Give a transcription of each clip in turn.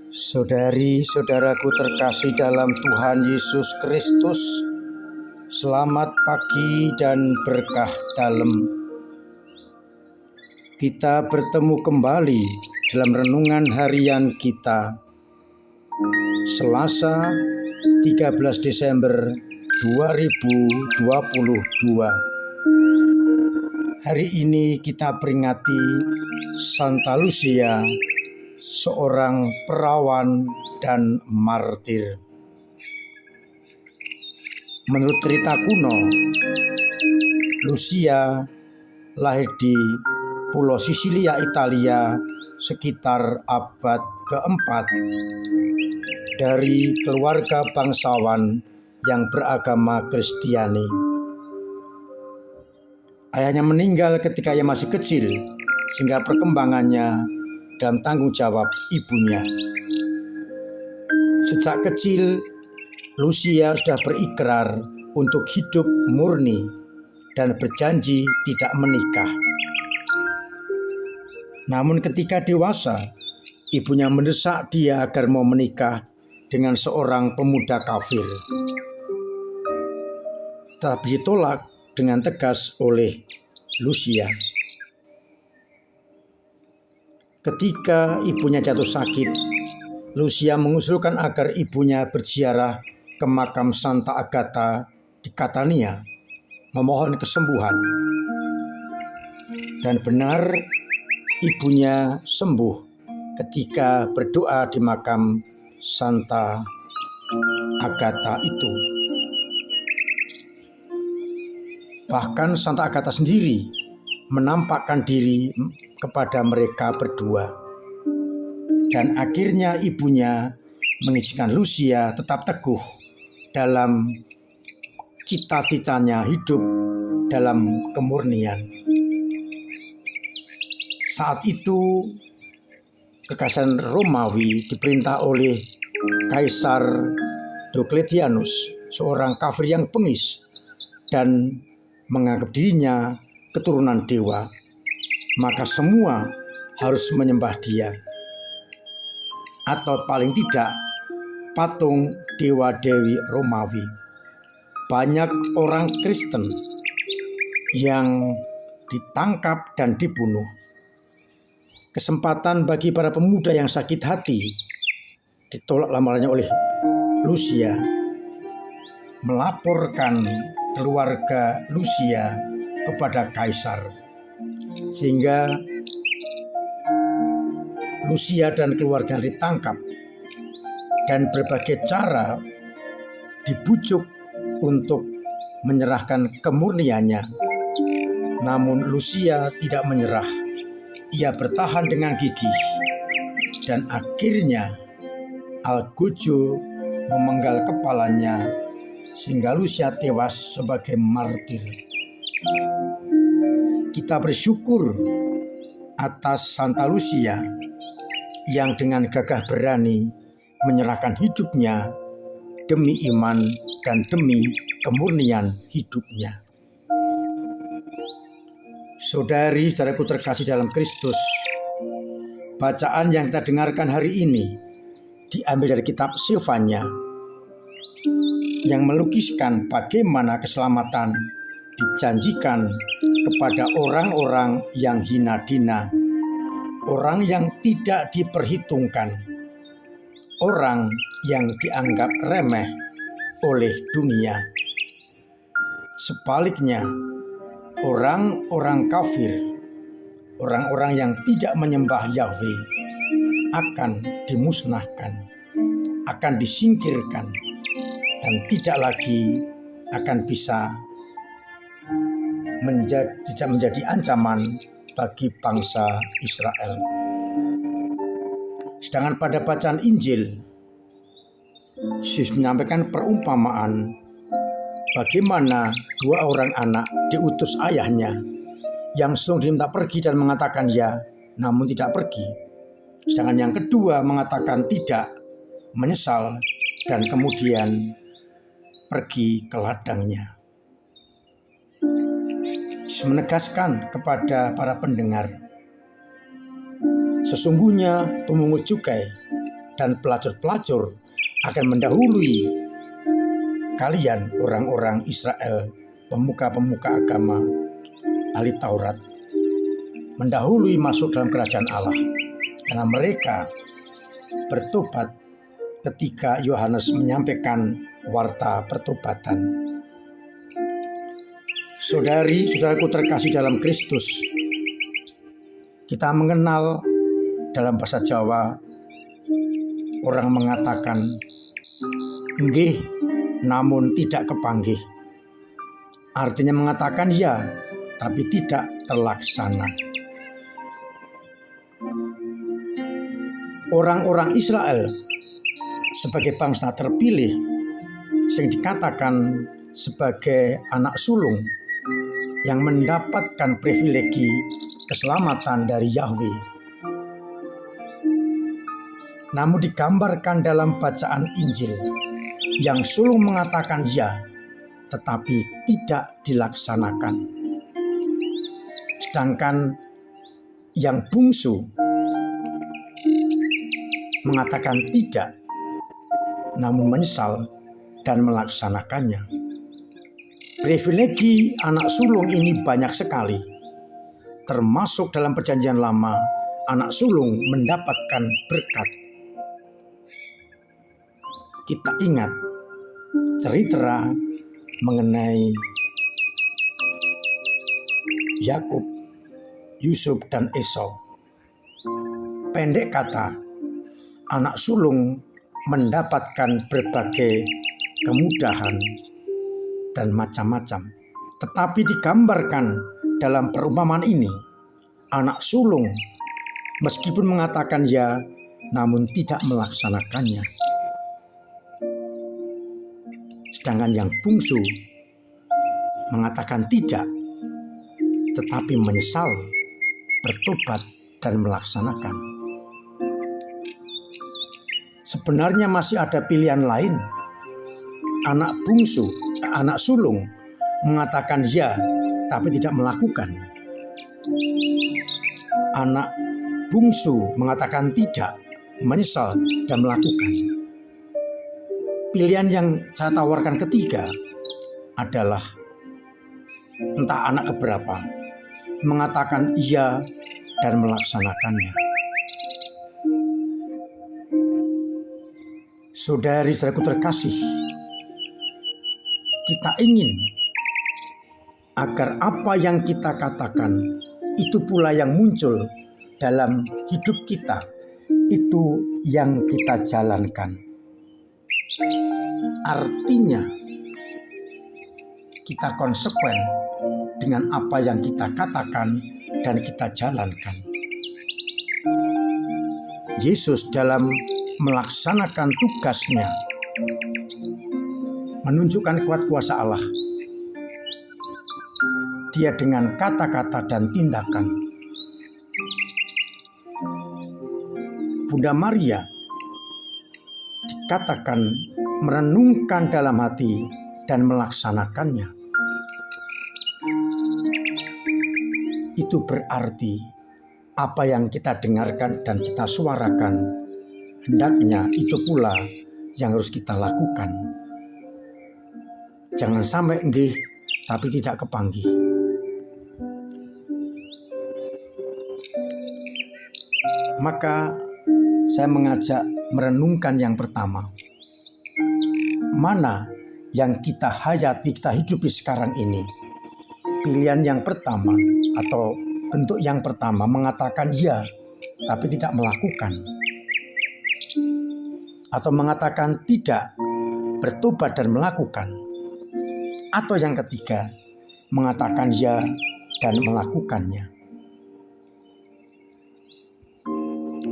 Saudari-saudaraku terkasih dalam Tuhan Yesus Kristus, selamat pagi dan berkah dalam. Kita bertemu kembali dalam renungan harian kita, Selasa 13 Desember 2022. Hari ini kita peringati Santa Lucia, seorang perawan dan martir. Menurut cerita kuno, Lucia lahir di Pulau Sisilia, Italia sekitar abad keempat dari keluarga bangsawan yang beragama Kristiani. Ayahnya meninggal ketika ia masih kecil, sehingga perkembangannya dalam tanggung jawab ibunya. Sejak kecil, Lucia sudah berikrar untuk hidup murni dan berjanji tidak menikah. Namun ketika dewasa, ibunya mendesak dia agar mau menikah dengan seorang pemuda kafir. Tapi ditolak dengan tegas oleh Lucia. Ketika ibunya jatuh sakit, Lucia mengusulkan agar ibunya berziarah ke makam Santa Agatha di Catania, memohon kesembuhan. Dan benar, ibunya sembuh ketika berdoa di makam Santa Agatha itu. Bahkan Santa Agatha sendiri menampakkan diri kepada mereka berdua. Dan akhirnya ibunya mengizinkan Lucia tetap teguh dalam cita-citanya hidup dalam kemurnian. Saat itu kekaisaran Romawi diperintah oleh Kaisar Diocletianus, seorang kafir yang bengis dan menganggap dirinya keturunan dewa. Maka semua harus menyembah dia, atau paling tidak patung dewa-dewi Romawi. Banyak orang Kristen yang ditangkap dan dibunuh. Kesempatan bagi para pemuda yang sakit hati ditolak lamarannya oleh Lucia, melaporkan keluarga Lucia kepada kaisar, sehingga Lucia dan keluarga ditangkap dan berbagai cara dibujuk untuk menyerahkan kemurniannya. Namun Lucia tidak menyerah. Ia bertahan dengan gigih dan akhirnya Algojo memenggal kepalanya sehingga Lucia tewas sebagai martir. Kita bersyukur atas Santa Lucia yang dengan gagah berani menyerahkan hidupnya demi iman dan demi kemurnian hidupnya. Saudari-saudaraku terkasih dalam Kristus, bacaan yang kita dengarkan hari ini diambil dari kitab Sefanya yang melukiskan bagaimana keselamatan dijanjikan kepada orang-orang yang hina dina, orang yang tidak diperhitungkan, orang yang dianggap remeh oleh dunia. Sebaliknya, orang-orang kafir, orang-orang yang tidak menyembah Yahweh akan dimusnahkan, akan disingkirkan, dan tidak lagi akan bisa menjadi ancaman bagi bangsa Israel. Sedangkan pada bacaan Injil, Yesus menyampaikan perumpamaan bagaimana dua orang anak diutus ayahnya yang selalu diminta pergi dan mengatakan ya, namun tidak pergi. Sedangkan yang kedua mengatakan tidak, menyesal, dan kemudian pergi ke ladangnya. menegaskan kepada para pendengar, sesungguhnya pemungut cukai dan pelacur-pelacur akan mendahului kalian orang-orang Israel, pemuka-pemuka agama, ahli Taurat, mendahului masuk dalam kerajaan Allah, karena mereka bertobat ketika Yohanes menyampaikan warta pertobatan. Saudari-saudaraku terkasih dalam Kristus, kita mengenal dalam bahasa Jawa, orang mengatakan nggih namun tidak kepanggih. Artinya mengatakan ya tapi tidak terlaksana. Orang-orang Israel sebagai bangsa terpilih yang dikatakan sebagai anak sulung yang mendapatkan privilegi keselamatan dari Yahweh. Namun digambarkan dalam bacaan Injil, yang sulung mengatakan ya, tetapi tidak dilaksanakan. Sedangkan yang bungsu mengatakan tidak, namun menyesal dan melaksanakannya. Privilegi anak sulung ini banyak sekali, termasuk dalam Perjanjian Lama, anak sulung mendapatkan berkat. Kita ingat cerita mengenai Yakub, Yusuf, dan Esau. Pendek kata, anak sulung mendapatkan berbagai kemudahan dan macam-macam. Tetapi digambarkan dalam perumpamaan ini, anak sulung meskipun mengatakan ya, namun tidak melaksanakannya. Sedangkan yang bungsu mengatakan tidak, tetapi menyesal, bertobat, dan melaksanakan. Sebenarnya masih ada pilihan lain. Anak sulung mengatakan ya, tapi tidak melakukan. Anak bungsu mengatakan tidak, menyesal, dan melakukan. Pilihan yang saya tawarkan ketiga adalah entah anak keberapa, mengatakan iya dan melaksanakannya. Saudari-saudaraku terkasih, kita ingin agar apa yang kita katakan itu pula yang muncul dalam hidup kita, itu yang kita jalankan. Artinya kita konsekuen dengan apa yang kita katakan dan kita jalankan. Yesus dalam melaksanakan tugasnya menunjukkan kuat kuasa Allah. Dia dengan kata-kata dan tindakan. Bunda Maria dikatakan merenungkan dalam hati dan melaksanakannya. Itu berarti apa yang kita dengarkan dan kita suarakan, hendaknya itu pula yang harus kita lakukan. Jangan sampai nggih tapi tidak kepanggih. Maka saya mengajak merenungkan yang pertama. Mana yang kita hayati, kita hidupi sekarang ini? Pilihan yang pertama atau bentuk yang pertama mengatakan ya, tapi tidak melakukan. Atau mengatakan tidak, bertobat dan melakukan. Atau yang ketiga, mengatakan ya dan melakukannya.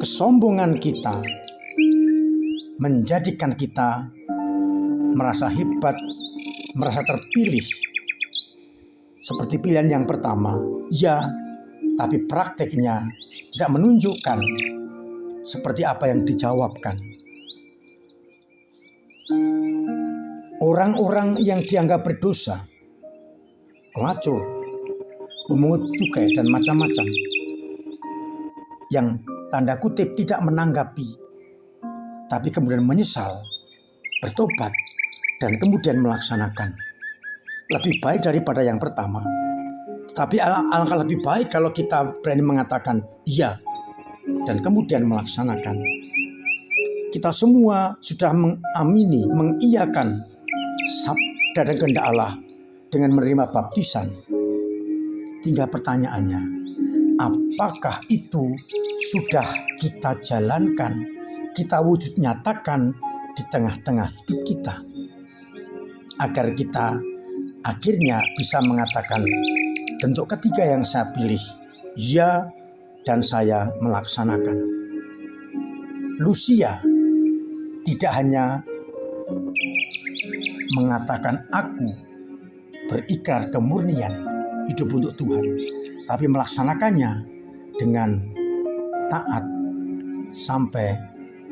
Kesombongan kita menjadikan kita merasa hebat, merasa terpilih. Seperti pilihan yang pertama, ya, tapi prakteknya tidak menunjukkan seperti apa yang dijawabkan. Orang-orang yang dianggap berdosa, pelacur, pemungut cukai dan macam-macam, yang tanda kutip tidak menanggapi, tapi kemudian menyesal, bertobat, dan kemudian melaksanakan. Lebih baik daripada yang pertama. Tapi alangkah lebih baik kalau kita berani mengatakan iya dan kemudian melaksanakan. Kita semua sudah mengamini, mengiyakan sabda dan kehendak Allah dengan menerima baptisan. Tinggal pertanyaannya, apakah itu sudah kita jalankan, kita wujud nyatakan di tengah-tengah hidup kita, agar kita akhirnya bisa mengatakan, bentuk ketiga yang saya pilih, ya, dan saya melaksanakan. Lucia tidak hanya mengatakan aku berikrar kemurnian hidup untuk Tuhan, tapi melaksanakannya dengan taat sampai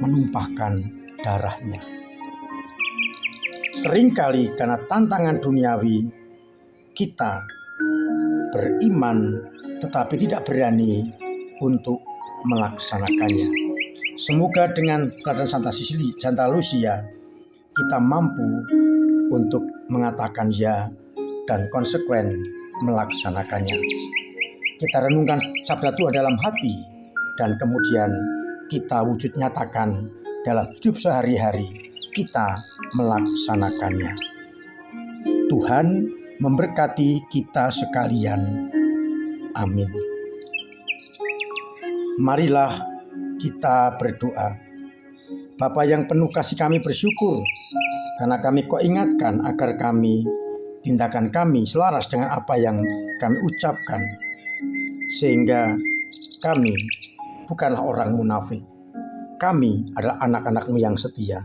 menumpahkan darahnya. Seringkali karena tantangan duniawi, kita beriman tetapi tidak berani untuk melaksanakannya. Semoga dengan teladan Santa Lucia kita mampu untuk mengatakan ya dan konsekuen melaksanakannya. Kita renungkan sabda Tuhan dalam hati dan kemudian kita wujud nyatakan dalam hidup sehari-hari, kita melaksanakannya. Tuhan memberkati kita sekalian. Amin. Marilah kita berdoa. Bapa yang penuh kasih, kami bersyukur karena kami kau ingatkan agar tindakan kami selaras dengan apa yang kami ucapkan, sehingga kami bukanlah orang munafik. Kami adalah anak-anak-Mu yang setia.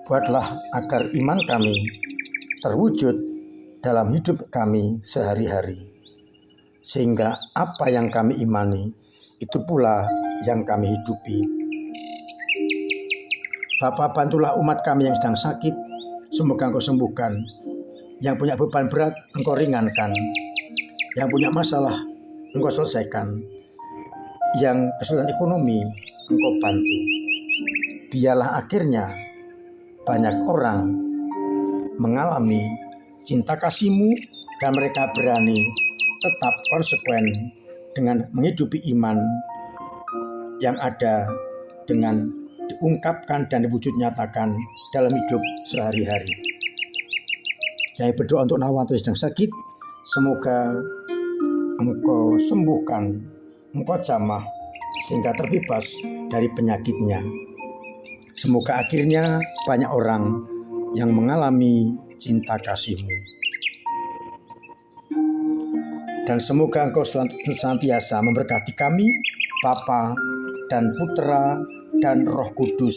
Buatlah agar iman kami terwujud dalam hidup kami sehari-hari, sehingga apa yang kami imani itu pula yang kami hidupi. Bapa, bantulah umat kami yang sedang sakit, semoga Engkau sembuhkan. Yang punya beban berat, Engkau ringankan. Yang punya masalah, Engkau selesaikan. Yang kesulitan ekonomi, Engkau bantu. Biarlah akhirnya banyak orang mengalami cinta kasih-Mu dan mereka berani tetap konsekuen dengan menghidupi iman yang ada dengan diungkapkan dan diwujud nyatakan dalam hidup sehari-hari. Kami berdoa untuk Nawanto yang sedang sakit, semoga Engkau sembuhkan, Engkau jamah sehingga terbebas dari penyakitnya. Semoga akhirnya banyak orang yang mengalami cinta kasih-Mu. Dan semoga Engkau senantiasa memberkati kami, Bapa dan Putra dan Roh Kudus,